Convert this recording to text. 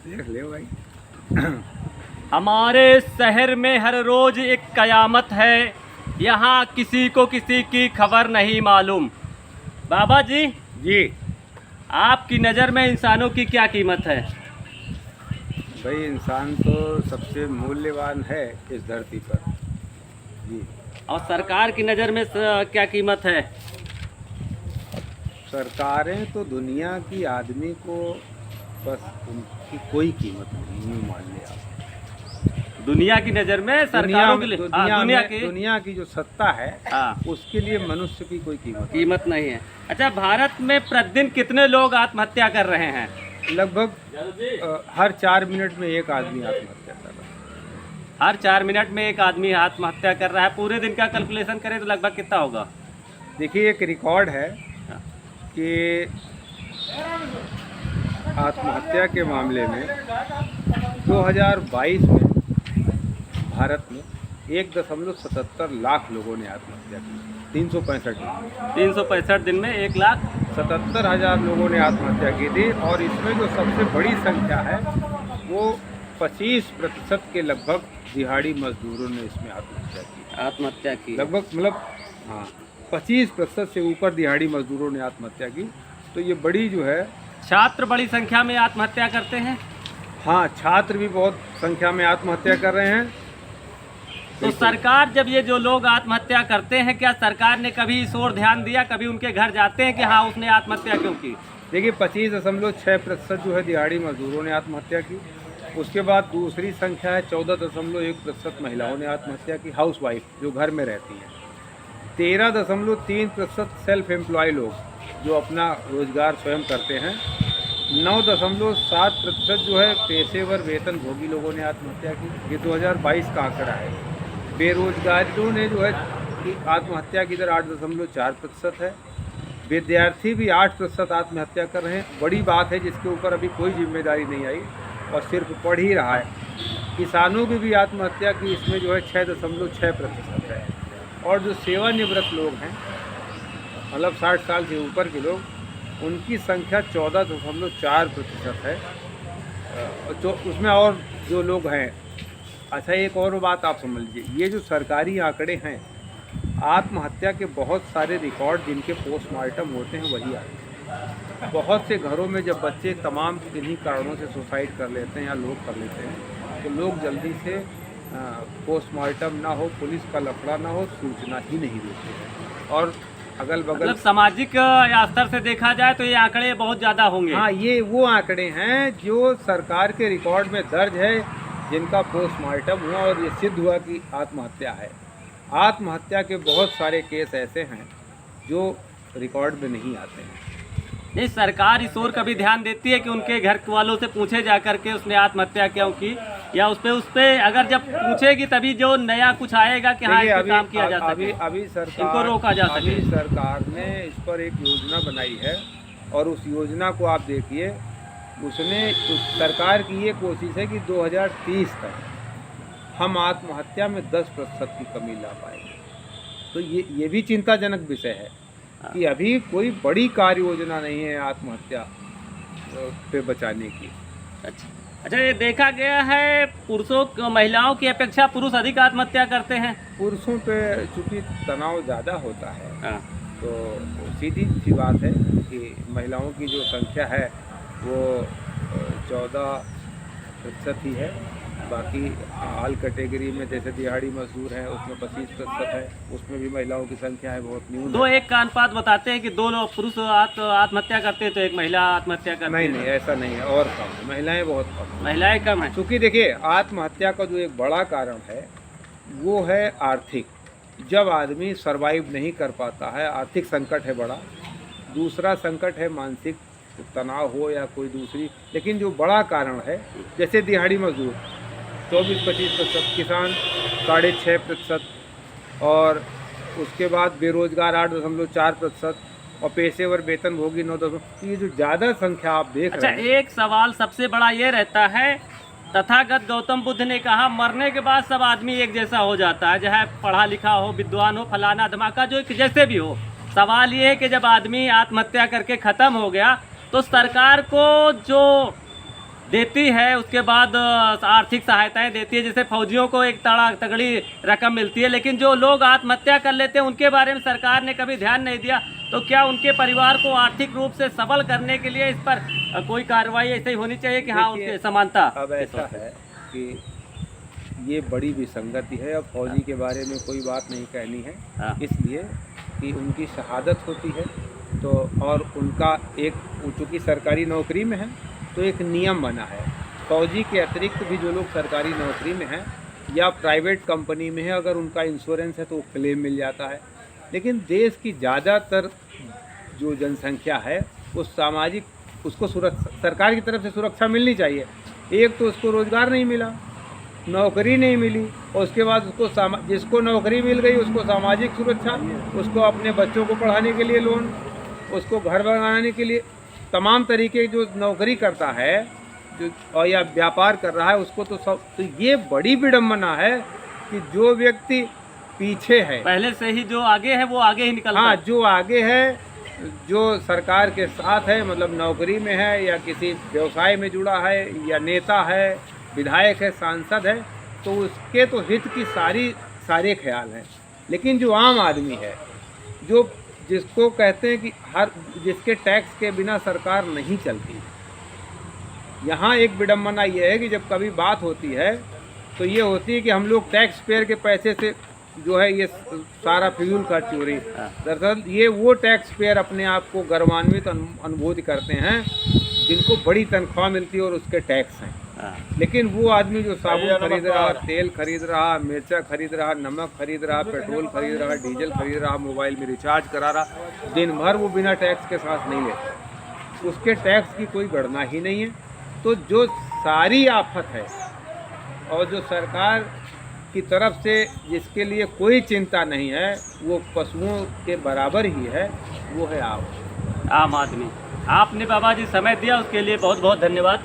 देख ले भाई। हमारे शहर में हर रोज एक कयामत है, यहाँ किसी को किसी की खबर नहीं मालूम। बाबा जी, जी आपकी नज़र में इंसानों की क्या कीमत है? भाई, इंसान तो सबसे मूल्यवान है इस धरती पर। जी। और सरकार की नज़र में क्या कीमत है? सरकारें तो दुनिया की आदमी को बस उनकी कोई कीमत नहीं, यूँ मान लिया आप। दुनिया की नज़र में सरकारों के लिए दुनिया की जो सत्ता है, हाँ, उसके लिए मनुष्य की कोई कीमत नहीं है। अच्छा, भारत में प्रतिदिन कितने लोग आत्महत्या कर रहे हैं? लगभग हर 4 मिनट में एक आदमी आत्महत्या कर रहा है। हर 4 मिनट में एक आदमी आत्महत्या कर रहा है। पूरे दिन का कैलकुलेशन करें तो लगभग कितना होगा? देखिए, एक रिकॉर्ड है हाँ। कि आत्महत्या के मामले में 2022 में भारत में 1.77 लाख लोगों ने आत्महत्या की। 365 दिन में 1,77,000 लोगों ने आत्महत्या की थी। और इसमें जो सबसे बड़ी संख्या है वो 25% के लगभग दिहाड़ी मजदूरों ने इसमें आत्महत्या की। लगभग मतलब हाँ, 25% से ऊपर दिहाड़ी मजदूरों ने आत्महत्या की। तो ये बड़ी जो है, छात्र बड़ी संख्या में आत्महत्या करते हैं। हाँ, छात्र भी बहुत संख्या में आत्महत्या कर रहे हैं। तो सरकार, जब ये जो लोग आत्महत्या करते हैं, क्या सरकार ने कभी इस ओर ध्यान दिया? कभी उनके घर जाते हैं कि हाँ उसने आत्महत्या क्यों की? देखिए, 25.6% जो है दिहाड़ी मजदूरों ने आत्महत्या की। उसके बाद दूसरी संख्या है 14.1% महिलाओं ने आत्महत्या की, हाउस वाइफ जो घर में रहती हैं। 13.3% सेल्फ एम्प्लॉय लोग जो अपना रोजगार स्वयं करते हैं। 9.7% जो है पेशेवर वेतन भोगी लोगों ने आत्महत्या की। ये 2022 का आंकड़ा है। बेरोजगारों ने जो है आत्महत्या की दर 8.4% है। विद्यार्थी भी 8% आत्महत्या कर रहे हैं। बड़ी बात है जिसके ऊपर अभी कोई जिम्मेदारी नहीं आई और सिर्फ पढ़ ही रहा है। किसानों की भी आत्महत्या की इसमें जो है 6.6% है। और जो सेवानिवृत्त लोग हैं, मतलब 60 साल से ऊपर के लोग, उनकी संख्या 14.4% है। तो उसमें और जो लोग हैं, अच्छा एक और बात आप समझ लीजिए, ये जो सरकारी आंकड़े हैं, आत्महत्या के बहुत सारे रिकॉर्ड जिनके पोस्टमार्टम होते हैं वही आते हैं। बहुत से घरों में जब बच्चे तमाम इन्हीं कारणों से सुसाइड कर लेते हैं या लोग कर लेते हैं, तो लोग जल्दी से पोस्टमार्टम ना हो, पुलिस का लफड़ा ना हो, सूचना ही नहीं देते हैं। और अगल बगल मतलब सामाजिक स्तर से देखा जाए तो ये आंकड़े बहुत ज़्यादा होंगे। हाँ, ये वो आंकड़े हैं जो सरकार के रिकॉर्ड में दर्ज है, जिनका पोस्टमार्टम हुआ और ये सिद्ध हुआ कि आत्महत्या है। आत्महत्या के बहुत सारे केस ऐसे हैं जो रिकॉर्ड में नहीं आते हैं। नहीं, सरकार इस ओर कभी ध्यान देती है कि उनके घर वालों से पूछे जा करके उसने आत्महत्या क्यों की, या उस पे अगर जब पूछेगी तभी जो नया कुछ आएगा कि हाँ इस पे काम किया जा सके, अभी सरकार इनको रोका जा सके। अभी सरकार ने इस पर एक योजना बनाई है और उस योजना को आप देखिए, उस सरकार की ये कोशिश है कि 2030 तक हम आत्महत्या में 10% की कमी ला पाएंगे। तो ये भी चिंताजनक विषय है कि अभी कोई बड़ी कार्य योजना नहीं है आत्महत्या पे बचाने की। अच्छा, ये देखा गया है पुरुषों महिलाओं की अपेक्षा पुरुष अधिक आत्महत्या करते हैं। पुरुषों पे चूँकि तनाव ज़्यादा होता है, हाँ। तो सीधी सी बात है कि महिलाओं की जो संख्या है वो 14% ही है। बाकी ऑल कैटेगरी में जैसे दिहाड़ी मजदूर हैं उसमें 25% है, उसमें भी महिलाओं की संख्या है बहुत न्यून। तो एक कान पात बताते हैं कि 2 लोग पुरुष आत्महत्या करते हैं तो एक महिला आत्महत्या करती है। नहीं, ऐसा नहीं है, और कम है, महिलाएं बहुत कम है। महिलाएं कम है। क्योंकि देखिए, आत्महत्या का जो एक बड़ा कारण है वो है आर्थिक। जब आदमी सरवाइव नहीं कर पाता है, आर्थिक संकट है बड़ा। दूसरा संकट है मानसिक तनाव हो या कोई दूसरी, लेकिन जो बड़ा कारण है जैसे दिहाड़ी मजदूर 24-25%, किसान 6.5%, और उसके बाद बेरोजगार 8.4%, और पेशेवर वेतन भोगी 9%। ये जो ज़्यादा संख्या आप देख रहे हैं। अच्छा, एक सवाल सबसे बड़ा ये रहता है, तथागत गौतम बुद्ध ने कहा मरने के बाद सब आदमी एक जैसा हो जाता है, चाहे पढ़ा लिखा हो, विद्वान हो, फलाना धमाका, जो जैसे भी हो। सवाल ये है कि जब आदमी आत्महत्या करके ख़त्म हो गया तो सरकार को जो देती है, उसके बाद आर्थिक सहायताएं देती है, जैसे फौजियों को एक तगड़ी रकम मिलती है, लेकिन जो लोग आत्महत्या कर लेते हैं उनके बारे में सरकार ने कभी ध्यान नहीं दिया। तो क्या उनके परिवार को आर्थिक रूप से सबल करने के लिए इस पर कोई कार्रवाई ऐसे ही होनी चाहिए कि हाँ उनके समानता? अब ऐसा है कि ये बड़ी विसंगति है। अब फौजी के बारे में कोई बात नहीं कहनी है, हाँ। इसलिए कि उनकी शहादत होती है तो, और उनका एक, चूँकि सरकारी नौकरी में है तो एक नियम बना है, फौजी के अतिरिक्त भी जो लोग सरकारी नौकरी में हैं या प्राइवेट कंपनी में है, अगर उनका इंश्योरेंस है तो वो क्लेम मिल जाता है। लेकिन देश की ज़्यादातर जो जनसंख्या है वो सामाजिक, उसको सरकार की तरफ से सुरक्षा मिलनी चाहिए। एक तो उसको रोज़गार नहीं मिला, नौकरी नहीं मिली, और उसके बाद उसको जिसको नौकरी मिल गई उसको सामाजिक सुरक्षा, उसको अपने बच्चों को पढ़ाने के लिए लोन, उसको घर बनाने के लिए तमाम तरीके जो नौकरी करता है जो और या व्यापार कर रहा है उसको तो सब, तो ये बड़ी विडम्बना है कि जो व्यक्ति पीछे है, पहले से ही जो आगे है वो आगे ही निकलता हाँ, है। जो आगे है, जो सरकार के साथ है, मतलब नौकरी में है या किसी व्यवसाय में जुड़ा है या नेता है, विधायक है, सांसद है, तो उसके तो हित की सारे ख्याल हैं। लेकिन जो आम आदमी है, जो जिसको कहते हैं कि जिसके टैक्स के बिना सरकार नहीं चलती, यहाँ एक विडम्बना ये है कि जब कभी बात होती है तो ये होती है कि हम लोग टैक्स पेयर के पैसे से जो है ये सारा फ्यूल का चोरी। दरअसल ये वो टैक्स पेयर अपने आप को गर्वान्वित अनुभूति करते हैं जिनको बड़ी तनख्वाह मिलती है और उसके टैक्स हैं। लेकिन वो आदमी जो साबुन खरीद रहा, तेल खरीद रहा, मिर्चा खरीद रहा, नमक खरीद रहा, पेट्रोल खरीद रहा, डीजल खरीद रहा, मोबाइल में रिचार्ज करा रहा, दिन भर वो बिना टैक्स के सांस नहीं लेता, उसके टैक्स की कोई गणना ही नहीं है। तो जो सारी आफत है और जो सरकार की तरफ से जिसके लिए कोई चिंता नहीं है, वो पशुओं के बराबर ही है, वो है आम आदमी। आपने बाबा जी समय दिया उसके लिए बहुत बहुत धन्यवाद।